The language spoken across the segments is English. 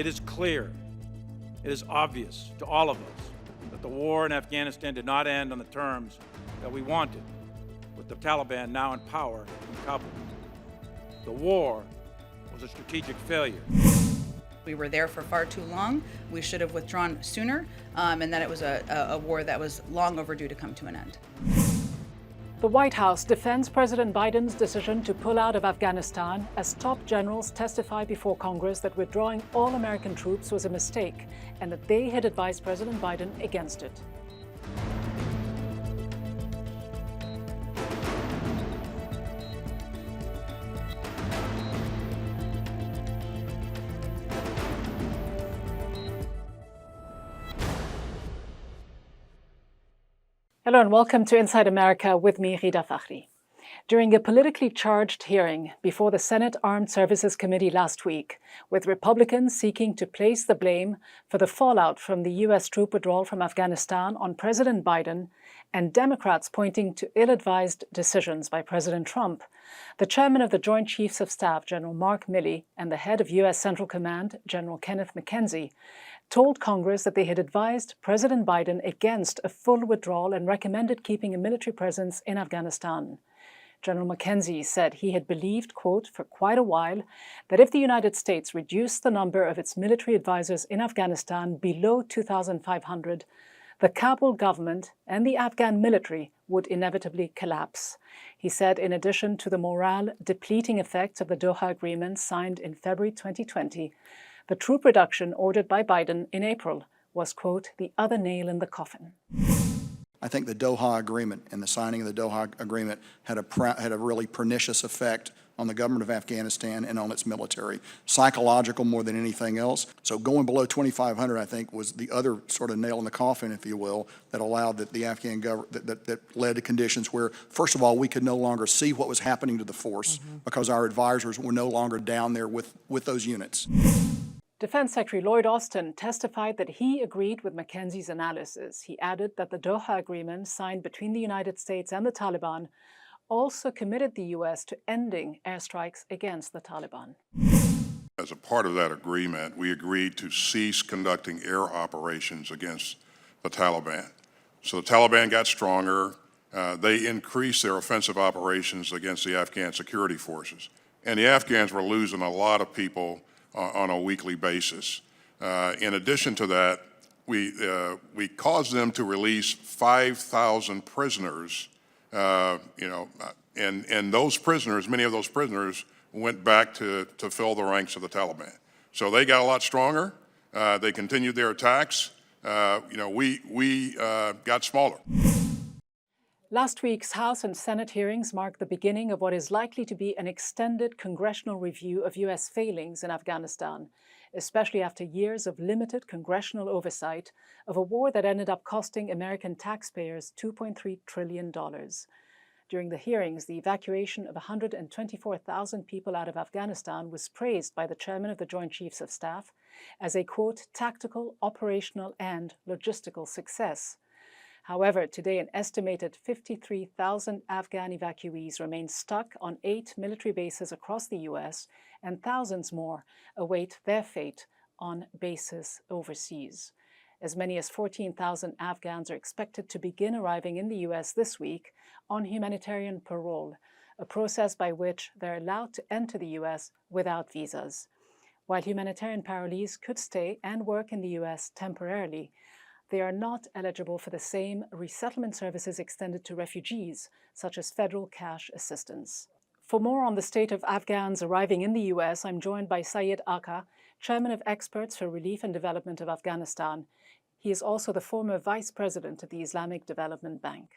It is clear, it is obvious to all of us that the war in Afghanistan did not end on the terms that we wanted, with the Taliban now in power in Kabul. The war was a strategic failure. We were there for far too long. We should have withdrawn sooner, and that it was a war that was long overdue to come to an end. The White House defends President Biden's decision to pull out of Afghanistan as top generals testify before Congress that withdrawing all American troops was a mistake and that they had advised President Biden against it. Hello and welcome to Inside America with me, Ghida Fakhry. During a politically charged hearing before the Senate Armed Services Committee last week, with Republicans seeking to place the blame for the fallout from the U.S. troop withdrawal from Afghanistan on President Biden and Democrats pointing to ill-advised decisions by President Trump, the chairman of the Joint Chiefs of Staff, General Mark Milley, and the head of U.S. Central Command, General Kenneth McKenzie, told Congress that they had advised President Biden against a full withdrawal and recommended keeping a military presence in Afghanistan. General McKenzie said he had believed, quote, for quite a while, that if the United States reduced the number of its military advisors in Afghanistan below 2,500, the Kabul government and the Afghan military would inevitably collapse. He said in addition to the morale-depleting effects of the Doha Agreement signed in February 2020, the troop reduction ordered by Biden in April was, quote, the other nail in the coffin. I think the Doha Agreement and the signing of the Doha Agreement had a really pernicious effect on the government of Afghanistan and on its military, psychological more than anything else. So going below 2,500, I think, was the other sort of nail in the coffin, if you will, that allowed the Afghan government, that led to conditions where, first of all, we could no longer see what was happening to the force because our advisors were no longer down there with those units. Defense Secretary Lloyd Austin testified that he agreed with McKenzie's analysis. He added that the Doha Agreement signed between the United States and the Taliban also committed the U.S. to ending airstrikes against the Taliban. As a part of that agreement, we agreed to cease conducting air operations against the Taliban. So the Taliban got stronger. They increased their offensive operations against the Afghan security forces. And the Afghans were losing a lot of people on a weekly basis. In addition to that, we caused them to release 5,000 prisoners, and those prisoners, many of those prisoners, went back to fill the ranks of the Taliban. So they got a lot stronger. They continued their attacks. We got smaller. Last week's House and Senate hearings marked the beginning of what is likely to be an extended congressional review of U.S. failings in Afghanistan, especially after years of limited congressional oversight of a war that ended up costing American taxpayers $2.3 trillion. During the hearings, the evacuation of 124,000 people out of Afghanistan was praised by the chairman of the Joint Chiefs of Staff as a, quote, tactical, operational, and logistical success. However, today an estimated 53,000 Afghan evacuees remain stuck on 8 military bases across the U.S., and thousands more await their fate on bases overseas. As many as 14,000 Afghans are expected to begin arriving in the U.S. this week on humanitarian parole, a process by which they're allowed to enter the U.S. without visas. While humanitarian parolees could stay and work in the U.S. temporarily, they are not eligible for the same resettlement services extended to refugees, such as federal cash assistance. For more on the state of Afghans arriving in the U.S., I'm joined by Syed Aka, Chairman of Experts for Relief and Development of Afghanistan. He is also the former Vice President of the Islamic Development Bank.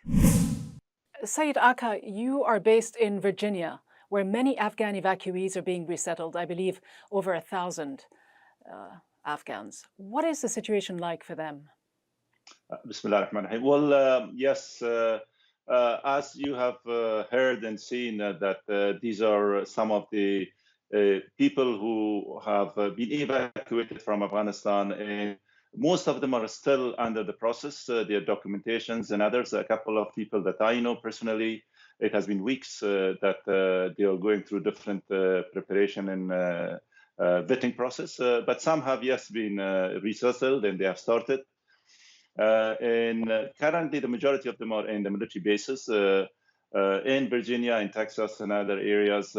Syed Aka, you are based in Virginia, where many Afghan evacuees are being resettled, I believe over 1,000 Afghans. What is the situation like for them? Bismillah ar-Rahman ar-Rahim. Well, yes, as you have heard and seen that these are some of the people who have been evacuated from Afghanistan, and most of them are still under the process, their documentations and others. A couple of people that I know personally, it has been weeks that they are going through different preparation and vetting process. But some have, yes, been resettled and they have started. Currently, the majority of them are in the military bases in Virginia, in Texas, and other areas.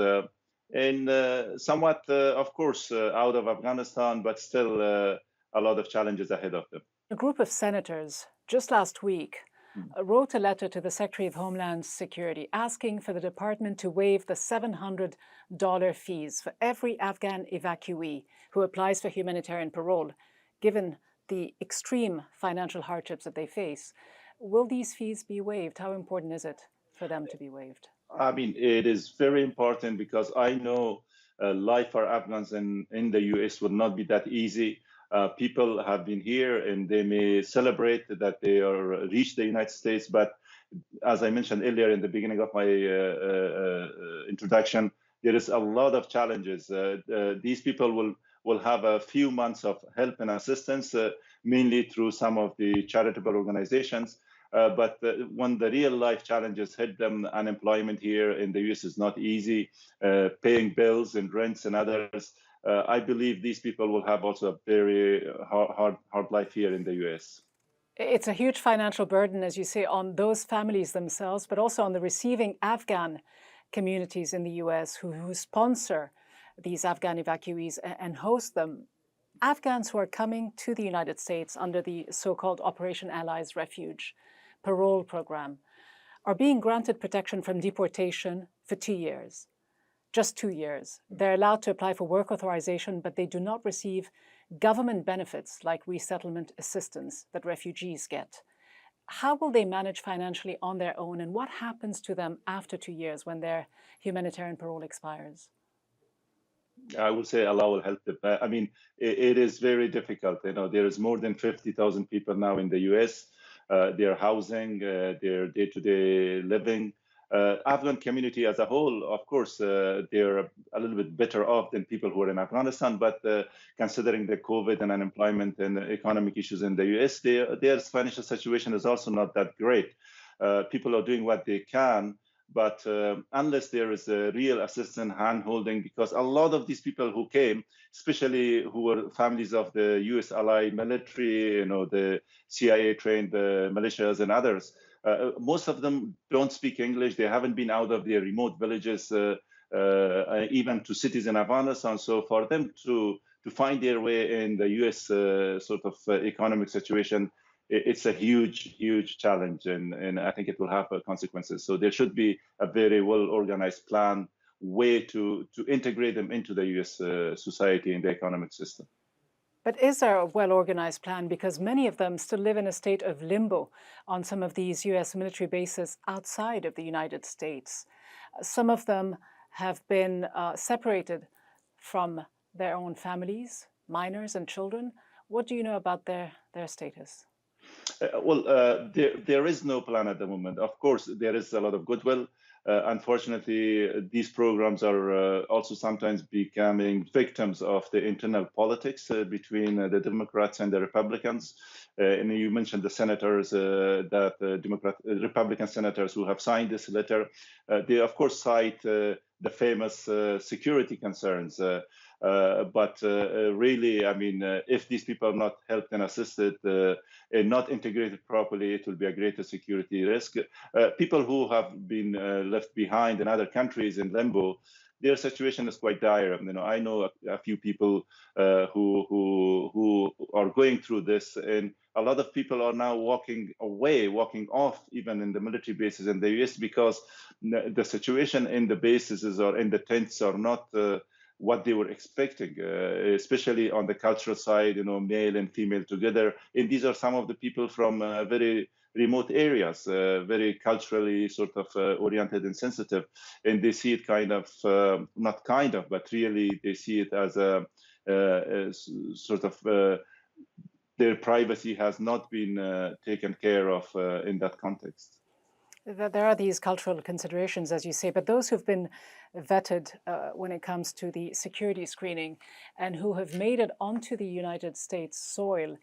Somewhat, of course, out of Afghanistan, but still a lot of challenges ahead of them. A group of senators just last week wrote a letter to the Secretary of Homeland Security asking for the department to waive the $700 fees for every Afghan evacuee who applies for humanitarian parole, given the extreme financial hardships that they face. Will these fees be waived? How important is it for them to be waived? I mean, it is very important because I know life for Afghans in the US will not be that easy. People have been here and they may celebrate that they are reached the United States, but as I mentioned earlier in the beginning of my introduction, there is a lot of challenges. These people will have a few months of help and assistance, mainly through some of the charitable organizations. But when the real life challenges hit them, unemployment here in the US is not easy, paying bills and rents and others. I believe these people will have also a very hard life here in the US. It's a huge financial burden, as you say, on those families themselves, but also on the receiving Afghan communities in the US who sponsor these Afghan evacuees and host them. Afghans who are coming to the United States under the so-called Operation Allies Refuge parole program are being granted protection from deportation for 2 years. Just 2 years. They're allowed to apply for work authorization, but they do not receive government benefits like resettlement assistance that refugees get. How will they manage financially on their own, and what happens to them after 2 years when their humanitarian parole expires? I would say Allah will help them. I mean, it is very difficult. You know, there is more than 50,000 people now in the US. Their housing, their day-to-day living. Afghan community as a whole, of course, they're a little bit better off than people who are in Afghanistan, but considering the COVID and unemployment and economic issues in the US, their financial situation is also not that great. People are doing what they can, but unless there is a real assistance, hand-holding, because a lot of these people who came, especially who were families of the US allied military, you know, the CIA-trained militias and others, most of them don't speak English. They haven't been out of their remote villages, even to cities in Afghanistan. So for them to find their way in the US sort of economic situation, it's a huge challenge, and I think it will have consequences. So there should be a very well-organized plan, way to integrate them into the US society and the economic system. But is there a well-organized plan? Because many of them still live in a state of limbo on some of these US military bases outside of the United States. Some of them have been separated from their own families, minors and children. What do you know about their status? There is no plan at the moment. Of course, there is a lot of goodwill. Unfortunately, these programs are also sometimes becoming victims of the internal politics between the Democrats and the Republicans. And you mentioned the senators, Republican senators who have signed this letter. They, of course, cite the famous security concerns. But really, I mean, if these people are not helped and assisted and not integrated properly, it will be a greater security risk. People who have been left behind in other countries in limbo, their situation is quite dire. You know, I know a few people who are going through this, and a lot of people are now walking off, even in the military bases in the US, because the situation in the bases or in the tents are not what they were expecting, especially on the cultural side, you know, male and female together. And these are some of the people from very remote areas, very culturally sort of oriented and sensitive. And they see it but really they see it as a sort of their privacy has not been taken care of in that context. There are these cultural considerations, as you say, but those who've been vetted when it comes to the security screening and who have made it onto the United States soil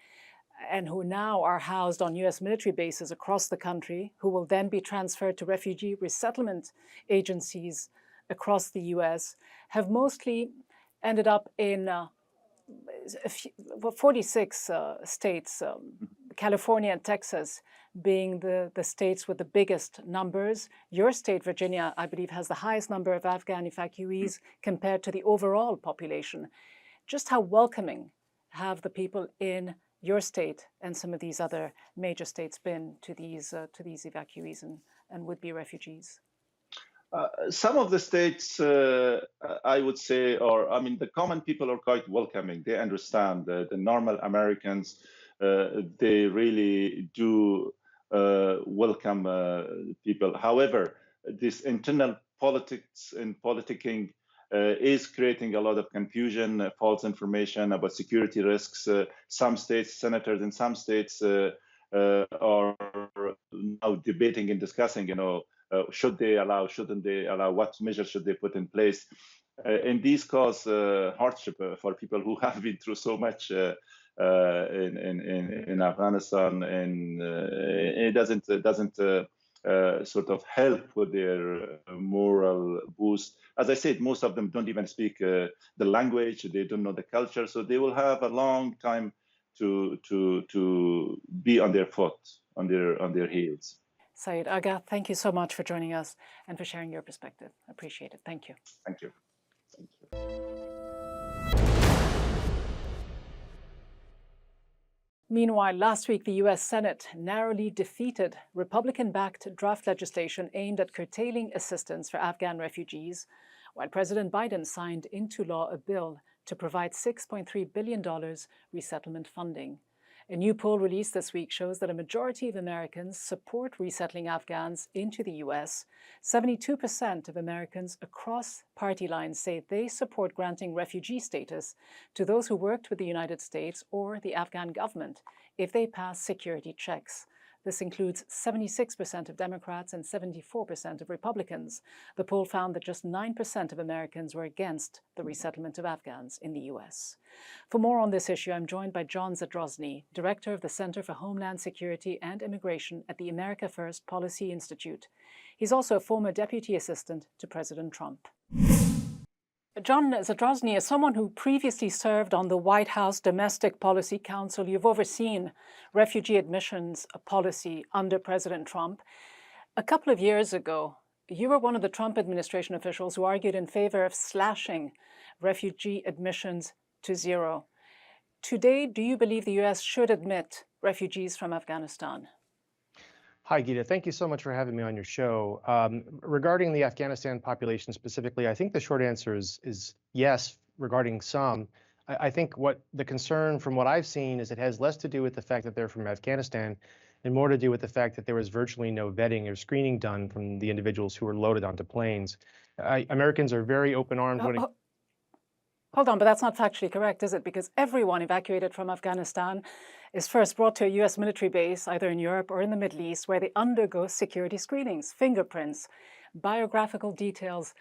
and who now are housed on US military bases across the country, who will then be transferred to refugee resettlement agencies across the US, have mostly ended up in 46 states, California and Texas being the states with the biggest numbers. Your state, Virginia, I believe, has the highest number of Afghan evacuees compared to the overall population. Just how welcoming have the people in your state and some of these other major states been to these evacuees and would-be refugees? Some of the states, I would say, the common people are quite welcoming. They understand the normal Americans. They really do welcome people. However, this internal politics and politicking is creating a lot of confusion, false information about security risks. Some states, senators in some states are now debating and discussing, should they allow, shouldn't they allow, what measures should they put in place? And these cause hardship for people who have been through so much in Afghanistan, and it doesn't sort of help with their moral boost. As I said, most of them don't even speak the language, they don't know the culture, so they will have a long time to be on their foot, on their heels. Syed Agha, thank you so much for joining us and for sharing your perspective. Appreciate it. Thank you. Thank you. Thank you. Meanwhile, last week, the U.S. Senate narrowly defeated Republican-backed draft legislation aimed at curtailing assistance for Afghan refugees, while President Biden signed into law a bill to provide $6.3 billion resettlement funding. A new poll released this week shows that a majority of Americans support resettling Afghans into the U.S. 72% of Americans across party lines say they support granting refugee status to those who worked with the United States or the Afghan government if they pass security checks. This includes 76% of Democrats and 74% of Republicans. The poll found that just 9% of Americans were against the resettlement of Afghans in the U.S. For more on this issue, I'm joined by John Zadrozny, Director of the Center for Homeland Security and Immigration at the America First Policy Institute. He's also a former Deputy Assistant to President Trump. John Zadrozny, as someone who previously served on the White House Domestic Policy Council, you've overseen refugee admissions policy under President Trump. A couple of years ago, you were one of the Trump administration officials who argued in favor of slashing refugee admissions to zero. Today, do you believe the U.S. should admit refugees from Afghanistan? Hi, Ghida. Thank you so much for having me on your show. Regarding the Afghanistan population specifically, I think the short answer is yes, regarding some. I think what the concern from what I've seen is it has less to do with the fact that they're from Afghanistan and more to do with the fact that there was virtually no vetting or screening done from the individuals who were loaded onto planes. Americans are very open-armed. Hold on, but that's not factually correct, is it? Because everyone evacuated from Afghanistan is first brought to a U.S. military base, either in Europe or in the Middle East, where they undergo security screenings, fingerprints, biographical details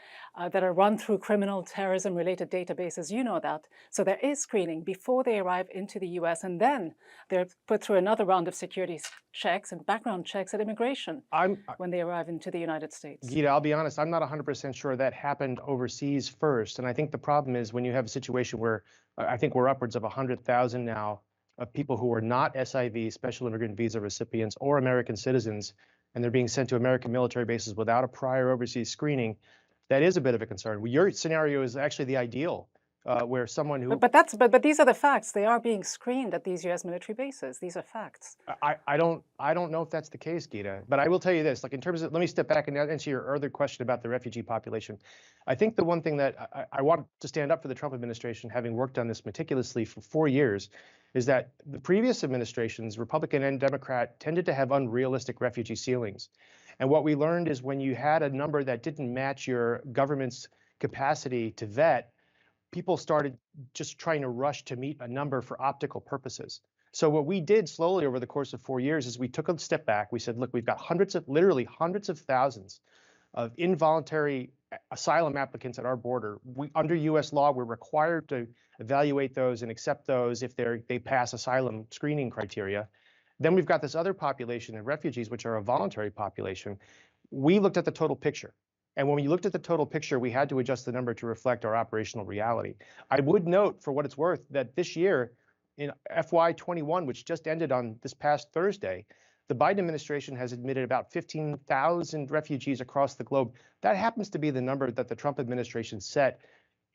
that are run through criminal terrorism-related databases. You know that. So there is screening before they arrive into the U.S., and then they're put through another round of security checks and background checks at immigration when they arrive into the United States. Ghida, I'll be honest, I'm not 100% sure that happened overseas first. And I think the problem is when you have a situation where I think we're upwards of 100,000 now of people who are not SIV, Special Immigrant Visa recipients, or American citizens, and they're being sent to American military bases without a prior overseas screening, that is a bit of a concern. Your scenario is actually the ideal, where someone who... But these are the facts. They are being screened at these U.S. military bases. These are facts. I don't know if that's the case, Ghida. But I will tell you this, like in terms of, let me step back and answer your other question about the refugee population. I think the one thing that I want to stand up for the Trump administration, having worked on this meticulously for 4 years, is that the previous administrations, Republican and Democrat, tended to have unrealistic refugee ceilings. And what we learned is when you had a number that didn't match your government's capacity to vet, people started just trying to rush to meet a number for optical purposes. So what we did slowly over the course of 4 years is we took a step back. We said, look, we've got literally hundreds of thousands of involuntary asylum applicants at our border. Under U.S. law, we're required to evaluate those and accept those if they pass asylum screening criteria. Then we've got this other population of refugees, which are a voluntary population. We looked at the total picture. And when we looked at the total picture, we had to adjust the number to reflect our operational reality. I would note, for what it's worth, that this year, in FY21, which just ended on this past Thursday, the Biden administration has admitted about 15,000 refugees across the globe. That happens to be the number that the Trump administration set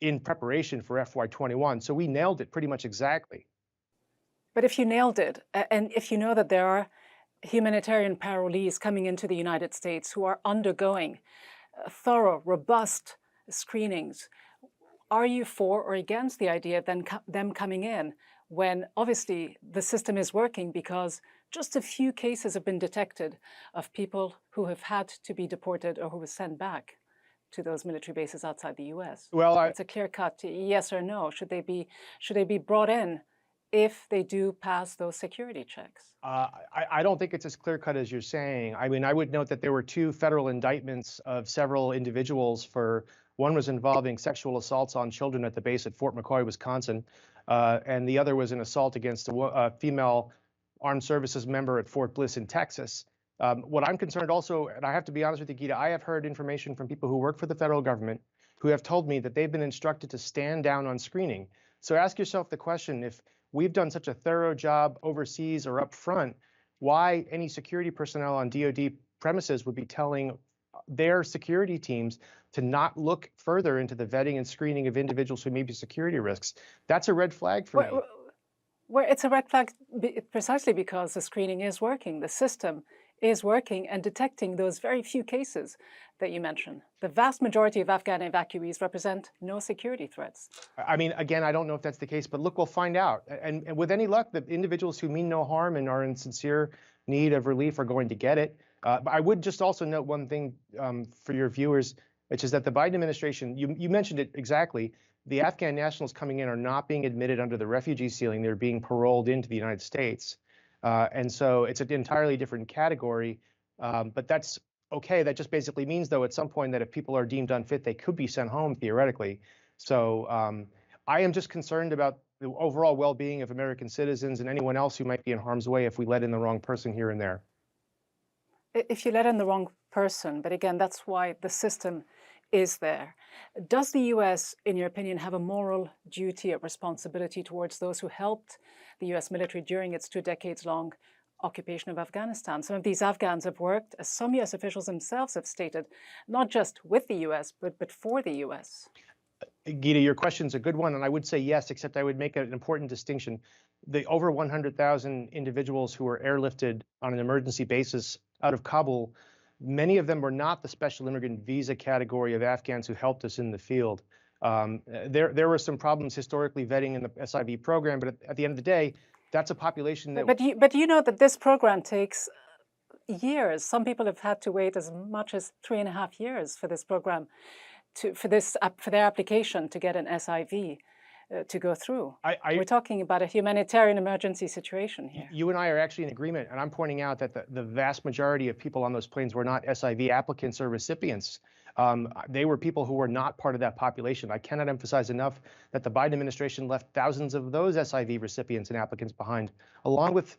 in preparation for FY21. So we nailed it pretty much exactly. But if you nailed it, and if you know that there are humanitarian parolees coming into the United States who are undergoing thorough, robust screenings, are you for or against the idea of them coming in when obviously the system is working because just a few cases have been detected of people who have had to be deported or who were sent back to those military bases outside the US? Well, it's a clear-cut yes or no. Should they be brought in if they do pass those security checks? I don't think it's as clear-cut as you're saying. I mean, I would note that there were 2 federal indictments of several individuals for, one was involving sexual assaults on children at the base at Fort McCoy, Wisconsin, and the other was an assault against a female armed services member at Fort Bliss in Texas. What I'm concerned also, and I have to be honest with you, Ghida, I have heard information from people who work for the federal government who have told me that they've been instructed to stand down on screening. So ask yourself the question, if we've done such a thorough job overseas or up front, why any security personnel on DoD premises would be telling their security teams to not look further into the vetting and screening of individuals who may be security risks? That's a red flag for me. Well, it's a red flag precisely because the screening is working. The system is working and detecting those very few cases that you mentioned. The vast majority of Afghan evacuees represent no security threats. I mean, again, I don't know if that's the case, but look, we'll find out. And with any luck, the individuals who mean no harm and are in sincere need of relief are going to get it. But I would just also note one thing for your viewers, which is that the Biden administration, you mentioned it exactly, the Afghan nationals coming in are not being admitted under the refugee ceiling. They're being paroled into the United States. And so it's an entirely different category, but that's okay. That just basically means, though, at some point that if people are deemed unfit, they could be sent home theoretically. So I am just concerned about the overall well-being of American citizens and anyone else who might be in harm's way if we let in the wrong person here and there. If you let in the wrong person, but again, that's why the system is there. Does the US, in your opinion, have a moral duty or responsibility towards those who helped the US military during its 2 decades-long occupation of Afghanistan? Some of these Afghans have worked, as some US officials themselves have stated, not just with the US, but for the US. Ghida, your question's a good one, and I would say yes, except I would make an important distinction. The over 100,000 individuals who were airlifted on an emergency basis out of Kabul, many of them were not the special immigrant visa category of Afghans who helped us in the field. There were some problems historically vetting in the SIV program, but at the end of the day, that's a population that... But you know that this program takes years. Some people have had to wait as much as 3.5 years for this program, for their application to get an SIV to go through. We're talking about a humanitarian emergency situation here. You and I are actually in agreement, and I'm pointing out that the vast majority of people on those planes were not SIV applicants or recipients. They were people who were not part of that population. I cannot emphasize enough that the Biden administration left thousands of those SIV recipients and applicants behind, along with,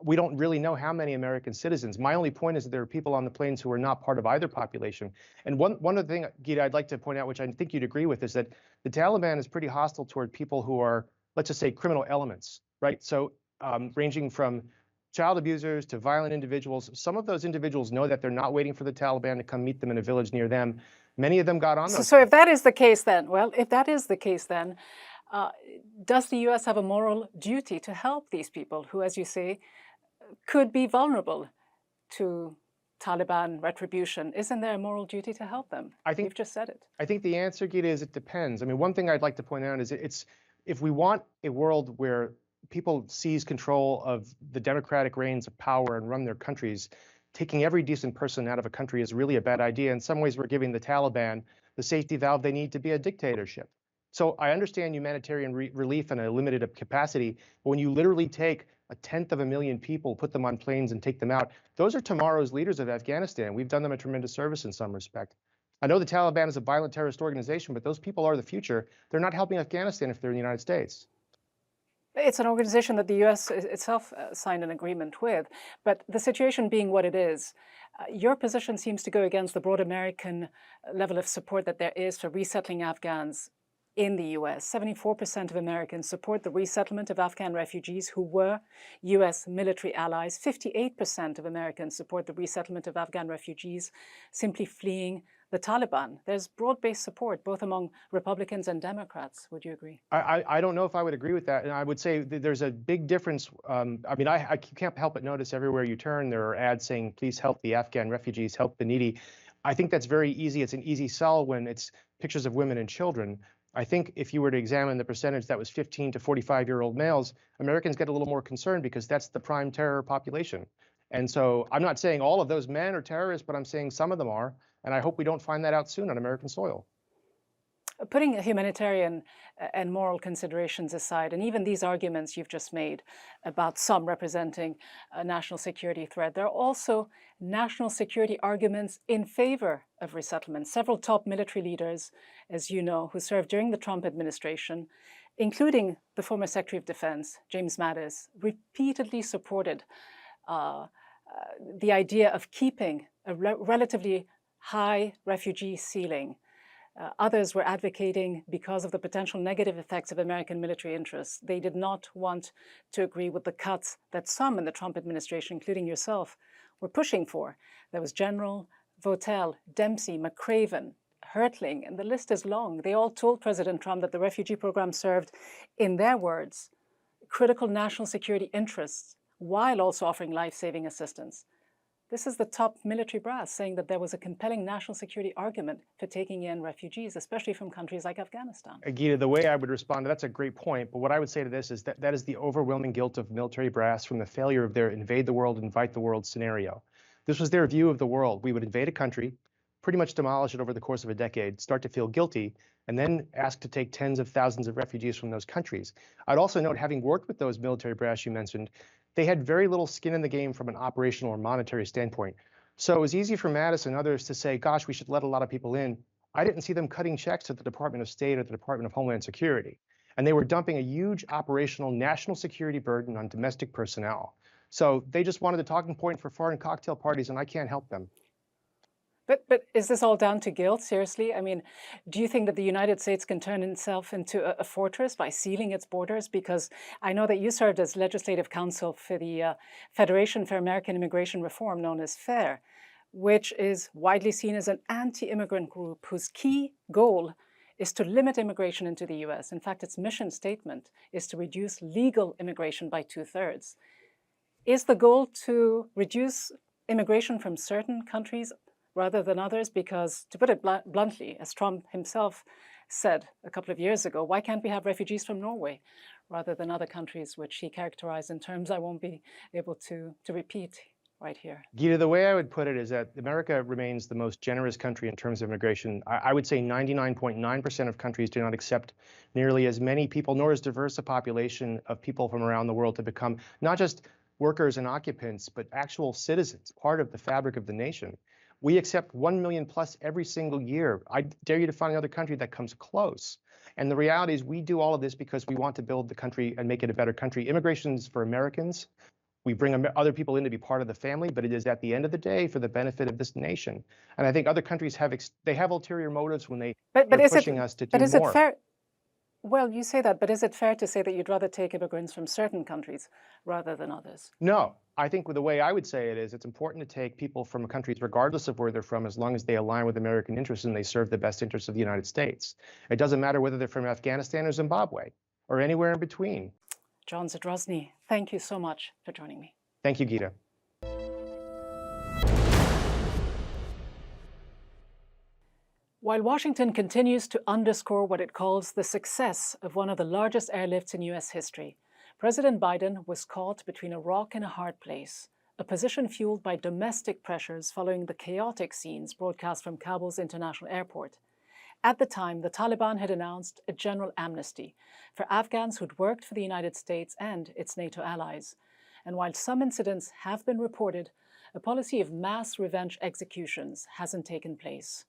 we don't really know how many American citizens. My only point is that there are people on the planes who are not part of either population. And one other thing, Ghida, I'd like to point out, which I think you'd agree with, is that the Taliban is pretty hostile toward people who are, let's just say, criminal elements, right? So ranging from child abusers to violent individuals. Some of those individuals know that they're not waiting for the Taliban to come meet them in a village near them. Many of them got on those. So if that is the case then, does the US have a moral duty to help these people who, as you say, could be vulnerable to Taliban retribution? Isn't there a moral duty to help them? You've just said it. I think the answer, Ghida, is it depends. I mean, one thing I'd like to point out is if we want a world where people seize control of the democratic reins of power and run their countries, taking every decent person out of a country is really a bad idea. In some ways, we're giving the Taliban the safety valve they need to be a dictatorship. So I understand humanitarian relief in a limited capacity, but when you literally take 1/10,000,000 people, put them on planes and take them out, those are tomorrow's leaders of Afghanistan. We've done them a tremendous service in some respect. I know the Taliban is a violent terrorist organization, but those people are the future. They're not helping Afghanistan if they're in the United States. It's an organization that the US itself signed an agreement with, but the situation being what it is, Your position seems to go against the broad American level of support that there is for resettling Afghans in the US. 74% of Americans support the resettlement of Afghan refugees who were US military allies. 58% of Americans support the resettlement of Afghan refugees simply fleeing the Taliban. There's broad-based support both among Republicans and Democrats. Would you agree? I don't know if I would agree with that. And I would say that there's a big difference. I can't help but notice everywhere you turn, there are ads saying, please help the Afghan refugees, help the needy. I think that's very easy. It's an easy sell when it's pictures of women and children. I think if you were to examine the percentage that was 15 to 45-year-old males, Americans get a little more concerned because that's the prime terror population. And so I'm not saying all of those men are terrorists, but I'm saying some of them are. And I hope we don't find that out soon on American soil. Putting humanitarian and moral considerations aside, and even these arguments you've just made about some representing a national security threat, there are also national security arguments in favor of resettlement. Several top military leaders, as you know, who served during the Trump administration, including the former Secretary of Defense, James Mattis, repeatedly supported the idea of keeping a relatively high refugee ceiling. Others were advocating because of the potential negative effects of American military interests. They did not want to agree with the cuts that some in the Trump administration, including yourself, were pushing for. There was General Votel, Dempsey, McCraven, Hertling, and the list is long. They all told President Trump that the refugee program served, in their words, critical national security interests while also offering life-saving assistance. This is the top military brass saying that there was a compelling national security argument for taking in refugees, especially from countries like Afghanistan. Ghida, the way I would respond to that's a great point. But what I would say to this is that is the overwhelming guilt of military brass from the failure of their invade the world, invite the world scenario. This was their view of the world. We would invade a country, pretty much demolish it over the course of a decade, start to feel guilty, and then ask to take tens of thousands of refugees from those countries. I'd also note, having worked with those military brass you mentioned, they had very little skin in the game from an operational or monetary standpoint. So it was easy for Mattis and others to say, gosh, we should let a lot of people in. I didn't see them cutting checks to the Department of State or the Department of Homeland Security. And they were dumping a huge operational national security burden on domestic personnel. So they just wanted a talking point for foreign cocktail parties, and I can't help them. But is this all down to guilt, seriously? I mean, do you think that the United States can turn itself into a fortress by sealing its borders? Because I know that you served as legislative counsel for the Federation for American Immigration Reform, known as FAIR, which is widely seen as an anti-immigrant group whose key goal is to limit immigration into the US. In fact, its mission statement is to reduce legal immigration by 2/3. Is the goal to reduce immigration from certain countries rather than others? Because, to put it bluntly, as Trump himself said a couple of years ago, why can't we have refugees from Norway rather than other countries, which he characterized in terms I won't be able to repeat right here? Ghida, the way I would put it is that America remains the most generous country in terms of immigration. I would say 99.9% of countries do not accept nearly as many people, nor as diverse a population of people from around the world to become not just workers and occupants, but actual citizens, part of the fabric of the nation. We accept 1 million plus every single year. I dare you to find another country that comes close. And the reality is we do all of this because we want to build the country and make it a better country. Immigration is for Americans. We bring other people in to be part of the family, but it is at the end of the day for the benefit of this nation. And I think other countries have ulterior motives when they're pushing us to do more. But is it fair? Well, you say that, but is it fair to say that you'd rather take immigrants from certain countries rather than others? No, I think the way I would say it is it's important to take people from countries regardless of where they're from, as long as they align with American interests and they serve the best interests of the United States. It doesn't matter whether they're from Afghanistan or Zimbabwe or anywhere in between. John Zadrozny, thank you so much for joining me. Thank you, Ghida. While Washington continues to underscore what it calls the success of one of the largest airlifts in U.S. history, President Biden was caught between a rock and a hard place, a position fueled by domestic pressures following the chaotic scenes broadcast from Kabul's international airport. At the time, the Taliban had announced a general amnesty for Afghans who'd worked for the United States and its NATO allies. And while some incidents have been reported, a policy of mass revenge executions hasn't taken place.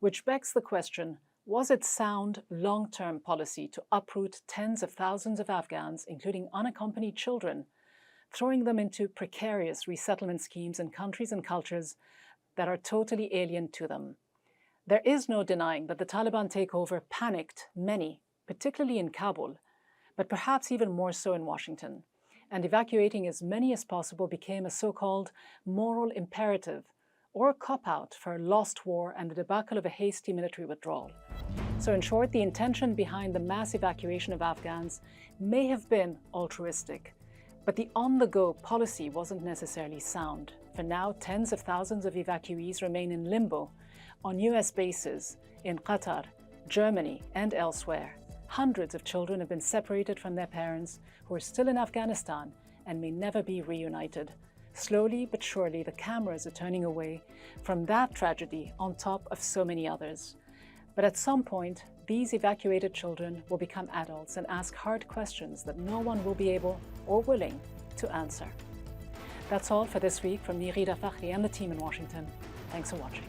Which begs the question, was it sound long-term policy to uproot tens of thousands of Afghans, including unaccompanied children, throwing them into precarious resettlement schemes in countries and cultures that are totally alien to them. There is no denying that the Taliban takeover panicked many, particularly in Kabul, but perhaps even more so in Washington, and evacuating as many as possible became a so-called moral imperative, or a cop-out for a lost war and the debacle of a hasty military withdrawal. So in short, the intention behind the mass evacuation of Afghans may have been altruistic, but the on-the-go policy wasn't necessarily sound. For now, tens of thousands of evacuees remain in limbo on US bases in Qatar, Germany, and elsewhere. Hundreds of children have been separated from their parents who are still in Afghanistan and may never be reunited. Slowly but surely, the cameras are turning away from that tragedy on top of so many others. But at some point, these evacuated children will become adults and ask hard questions that no one will be able or willing to answer. That's all for this week from me, Ghida, Fakhry, and the team in Washington. Thanks for watching.